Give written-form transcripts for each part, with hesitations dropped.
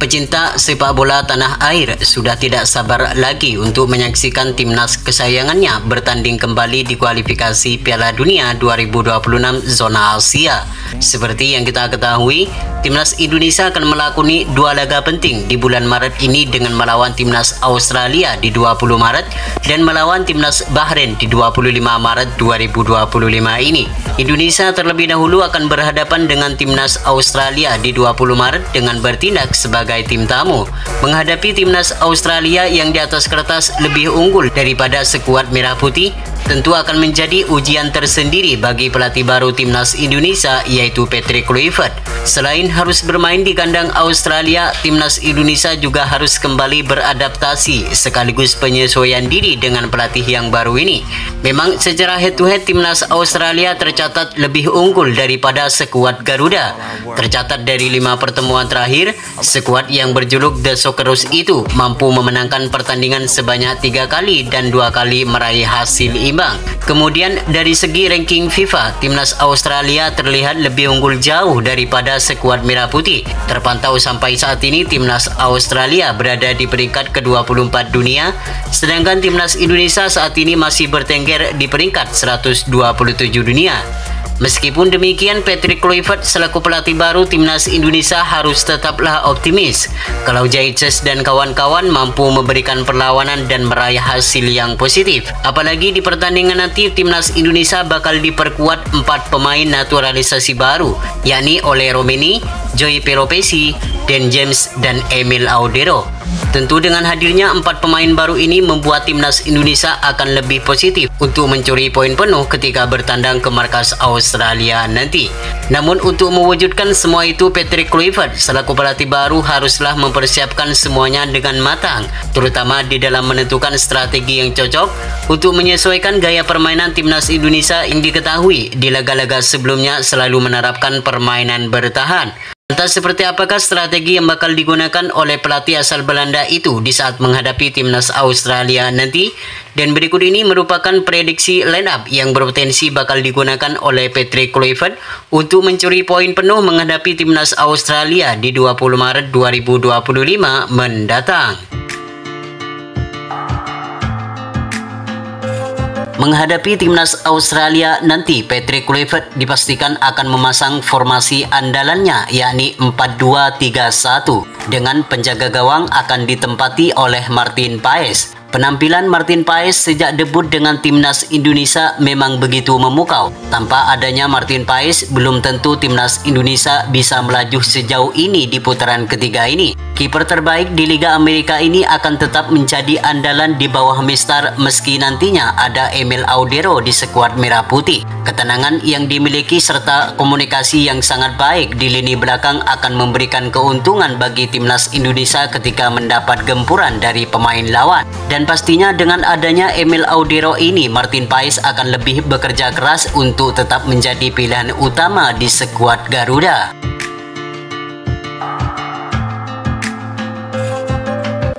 Pecinta sepak bola tanah air sudah tidak sabar lagi untuk menyaksikan timnas kesayangannya bertanding kembali di kualifikasi Piala Dunia 2026 zona Asia. Seperti yang kita ketahui, timnas Indonesia akan melakoni dua laga penting di bulan Maret ini dengan melawan timnas Australia di 20 Maret dan melawan timnas Bahrain di 25 Maret 2025 ini. Indonesia terlebih dahulu akan berhadapan dengan timnas Australia di 20 Maret dengan bertindak sebagai tim tamu. Menghadapi timnas Australia yang di atas kertas lebih unggul daripada skuad merah putih, tentu akan menjadi ujian tersendiri bagi pelatih baru timnas Indonesia yaitu Patrick Kluivert. Selain harus bermain di kandang Australia, timnas Indonesia juga harus kembali beradaptasi sekaligus penyesuaian diri dengan pelatih yang baru ini. Memang secara head to head timnas Australia tercatat lebih unggul daripada skuad Garuda. Tercatat dari 5 pertemuan terakhir, skuad yang berjuluk The Socceroos itu mampu memenangkan pertandingan sebanyak 3 kali dan 2 kali meraih hasil imbang. Kemudian dari segi ranking FIFA, timnas Australia terlihat lebih unggul jauh daripada skuad merah putih. Terpantau sampai saat ini timnas Australia berada di peringkat ke-24 dunia, sedangkan timnas Indonesia saat ini masih bertengger di peringkat 127 dunia. Meskipun demikian, Patrick Kluivert selaku pelatih baru timnas Indonesia harus tetaplah optimis kalau Jaitses dan kawan-kawan mampu memberikan perlawanan dan meraih hasil yang positif. Apalagi di pertandingan nanti timnas Indonesia bakal diperkuat 4 pemain naturalisasi baru, yakni Ole Romeni, Joey Peropesi, Dan James, dan Emil Audero. Tentu dengan hadirnya 4 pemain baru ini membuat timnas Indonesia akan lebih positif untuk mencuri poin penuh ketika bertandang ke markas Australia nanti. Namun untuk mewujudkan semua itu, Patrick Kluivert selaku pelatih baru haruslah mempersiapkan semuanya dengan matang, terutama di dalam menentukan strategi yang cocok untuk menyesuaikan gaya permainan timnas Indonesia yang diketahui di laga-laga sebelumnya selalu menerapkan permainan bertahan. Entah seperti apakah strategi yang bakal digunakan oleh pelatih asal Belanda itu di saat menghadapi timnas Australia nanti. Dan berikut ini merupakan prediksi line up yang berpotensi bakal digunakan oleh Patrick Kluivert untuk mencuri poin penuh menghadapi timnas Australia di 20 Maret 2025 mendatang. Menghadapi timnas Australia nanti, Patrick Kluivert dipastikan akan memasang formasi andalannya yakni 4-2-3-1 dengan penjaga gawang akan ditempati oleh Martin Paes. Penampilan Martin Paes sejak debut dengan timnas Indonesia memang begitu memukau. Tanpa adanya Martin Paes, belum tentu timnas Indonesia bisa melaju sejauh ini di putaran ketiga ini. Kiper terbaik di Liga Amerika ini akan tetap menjadi andalan di bawah Mister meski nantinya ada Emil Audero di skuad merah putih. Ketenangan yang dimiliki serta komunikasi yang sangat baik di lini belakang akan memberikan keuntungan bagi timnas Indonesia ketika mendapat gempuran dari pemain lawan. Dan pastinya dengan adanya Emil Audero ini, Martin Paes akan lebih bekerja keras untuk tetap menjadi pilihan utama di skuad Garuda.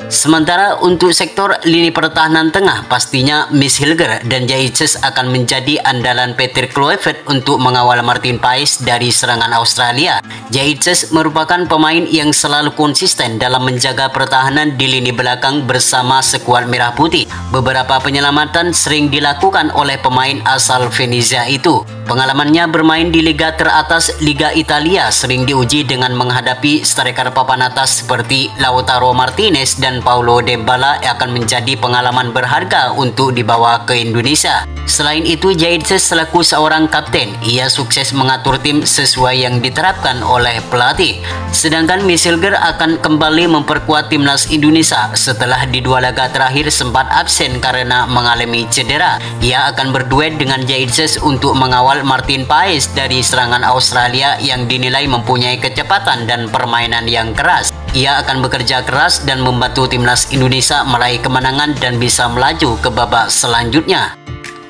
Sementara untuk sektor lini pertahanan tengah, pastinya Miss Hilger dan Jaitses akan menjadi andalan Patrick Kluivert untuk mengawal Martin Paes dari serangan Australia. Jaitses merupakan pemain yang selalu konsisten dalam menjaga pertahanan di lini belakang bersama skuad merah putih. Beberapa penyelamatan sering dilakukan oleh pemain asal Venezia itu. Pengalamannya bermain di liga teratas Liga Italia sering diuji dengan menghadapi striker papan atas seperti Lautaro Martinez dan Paulo Dybala yang akan menjadi pengalaman berharga untuk dibawa ke Indonesia. Selain itu, Jaitses selaku seorang kapten, ia sukses mengatur tim sesuai yang diterapkan oleh pelatih. Sedangkan Miss Hilger akan kembali memperkuat timnas Indonesia setelah di 2 laga terakhir sempat absen karena mengalami cedera. Ia akan berduet dengan Jaitses untuk mengawal Martin Paes dari serangan Australia yang dinilai mempunyai kecepatan dan permainan yang keras. Ia akan bekerja keras dan membantu timnas Indonesia meraih kemenangan dan bisa melaju ke babak selanjutnya.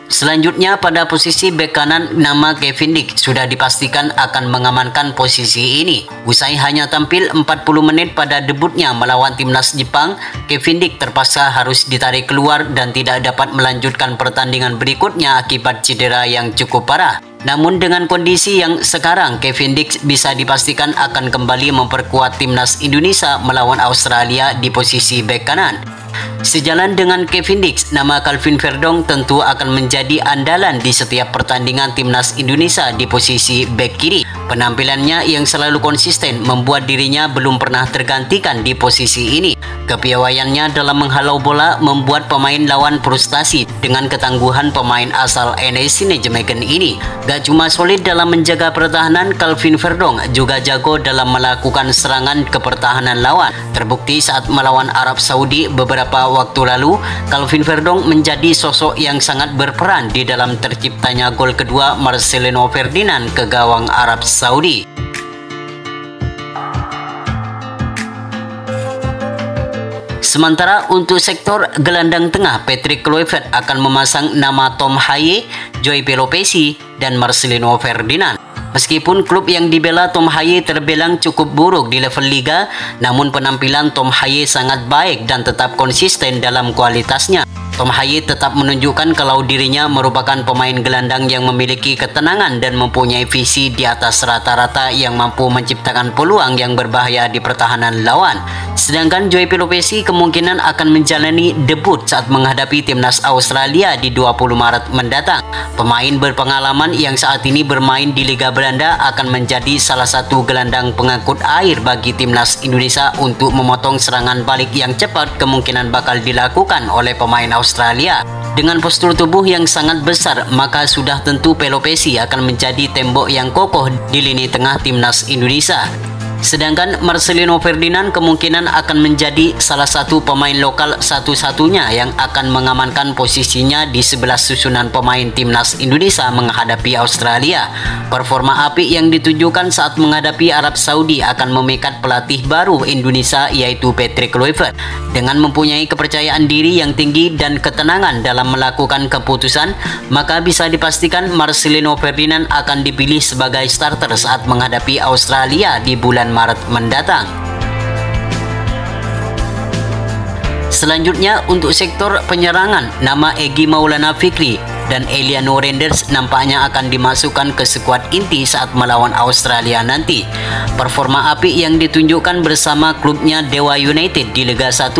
Selanjutnya pada posisi bek kanan, nama Kevin Dix sudah dipastikan akan mengamankan posisi ini. Usai hanya tampil 40 menit pada debutnya melawan timnas Jepang, Kevin Dix terpaksa harus ditarik keluar dan tidak dapat melanjutkan pertandingan berikutnya akibat cedera yang cukup parah. Namun dengan kondisi yang sekarang, Kevin Dix bisa dipastikan akan kembali memperkuat timnas Indonesia melawan Australia di posisi bek kanan. Sejalan dengan Kevin Dix, nama Calvin Verdong tentu akan menjadi andalan di setiap pertandingan timnas Indonesia di posisi bek kiri. Penampilannya yang selalu konsisten membuat dirinya belum pernah tergantikan di posisi ini. Kepiawaiannya dalam menghalau bola membuat pemain lawan frustasi dengan ketangguhan pemain asal NEC Nijmegen ini. Gak cuma solid dalam menjaga pertahanan, Calvin Verdong juga jago dalam melakukan serangan ke pertahanan lawan. Terbukti saat melawan Arab Saudi beberapa waktu lalu, Calvin Verdong menjadi sosok yang sangat berperan di dalam terciptanya gol kedua Marcelino Ferdinand ke gawang Arab Saudi. Sementara untuk sektor gelandang tengah, Patrick Kluivert akan memasang nama Tom Haye, Joey Pelopesi, dan Marcelino Ferdinand. Meskipun klub yang dibela Tom Haye terbilang cukup buruk di level liga, namun penampilan Tom Haye sangat baik dan tetap konsisten dalam kualitasnya. Tom Haye tetap menunjukkan kalau dirinya merupakan pemain gelandang yang memiliki ketenangan dan mempunyai visi di atas rata-rata yang mampu menciptakan peluang yang berbahaya di pertahanan lawan. Sedangkan Joey Pelopesi kemungkinan akan menjalani debut saat menghadapi timnas Australia di 20 Maret mendatang. Pemain berpengalaman yang saat ini bermain di Liga Belanda akan menjadi salah satu gelandang pengangkut air bagi timnas Indonesia untuk memotong serangan balik yang cepat kemungkinan bakal dilakukan oleh pemain Australia. Dengan postur tubuh yang sangat besar, maka sudah tentu Pelopesi akan menjadi tembok yang kokoh di lini tengah timnas Indonesia. Sedangkan Marcelino Ferdinand kemungkinan akan menjadi salah satu pemain lokal satu-satunya yang akan mengamankan posisinya di sebelah susunan pemain timnas Indonesia menghadapi Australia. Performa apik yang ditunjukkan saat menghadapi Arab Saudi akan memikat pelatih baru Indonesia yaitu Patrick Kluivert. Dengan mempunyai kepercayaan diri yang tinggi dan ketenangan dalam melakukan keputusan, maka bisa dipastikan Marcelino Ferdinand akan dipilih sebagai starter saat menghadapi Australia di bulan Maret mendatang. Selanjutnya untuk sektor penyerangan, nama Egy Maulana Fikri dan Eliano Renders nampaknya akan dimasukkan ke skuad inti saat melawan Australia nanti. Performa apik yang ditunjukkan bersama klubnya Dewa United di Liga 1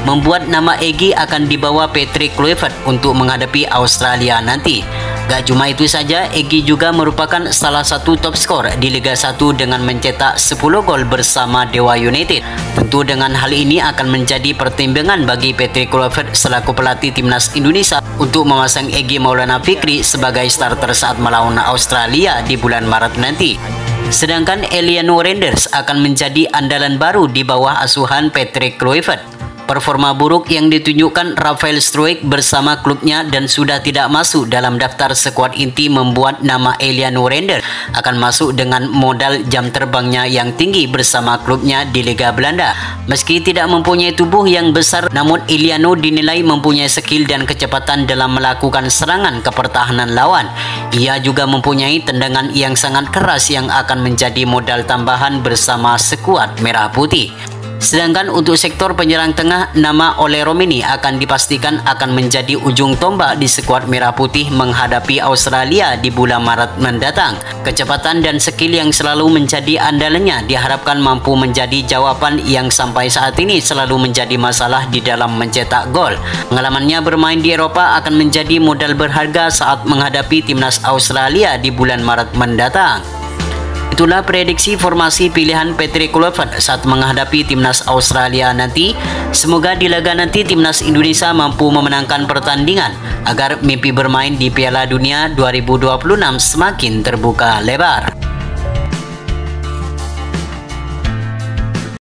membuat nama Egy akan dibawa Patrick Kluivert untuk menghadapi Australia nanti. Gak cuma itu saja, Egy juga merupakan salah satu top skor di Liga 1 dengan mencetak 10 gol bersama Dewa United. Tentu dengan hal ini akan menjadi pertimbangan bagi Patrick Kluivert selaku pelatih timnas Indonesia untuk memasang Egy Maulana Fikri sebagai starter saat melawan Australia di bulan Maret nanti. Sedangkan Eliano Renders akan menjadi andalan baru di bawah asuhan Patrick Kluivert. Performa buruk yang ditunjukkan Rafael Struijk bersama klubnya dan sudah tidak masuk dalam daftar skuad inti membuat nama Eliano Renders akan masuk dengan modal jam terbangnya yang tinggi bersama klubnya di Liga Belanda. Meski tidak mempunyai tubuh yang besar, namun Eliano dinilai mempunyai skill dan kecepatan dalam melakukan serangan ke pertahanan lawan. Ia juga mempunyai tendangan yang sangat keras yang akan menjadi modal tambahan bersama skuad Merah Putih. Sedangkan untuk sektor penyerang tengah, nama Ole Romini akan dipastikan akan menjadi ujung tombak di skuad Merah Putih menghadapi Australia di bulan Maret mendatang. Kecepatan dan skill yang selalu menjadi andalannya diharapkan mampu menjadi jawaban yang sampai saat ini selalu menjadi masalah di dalam mencetak gol. Pengalamannya bermain di Eropa akan menjadi modal berharga saat menghadapi timnas Australia di bulan Maret mendatang. Itulah prediksi formasi pilihan Patrick Kluivert saat menghadapi timnas Australia nanti. Semoga di laga nanti timnas Indonesia mampu memenangkan pertandingan agar mimpi bermain di Piala Dunia 2026 semakin terbuka lebar.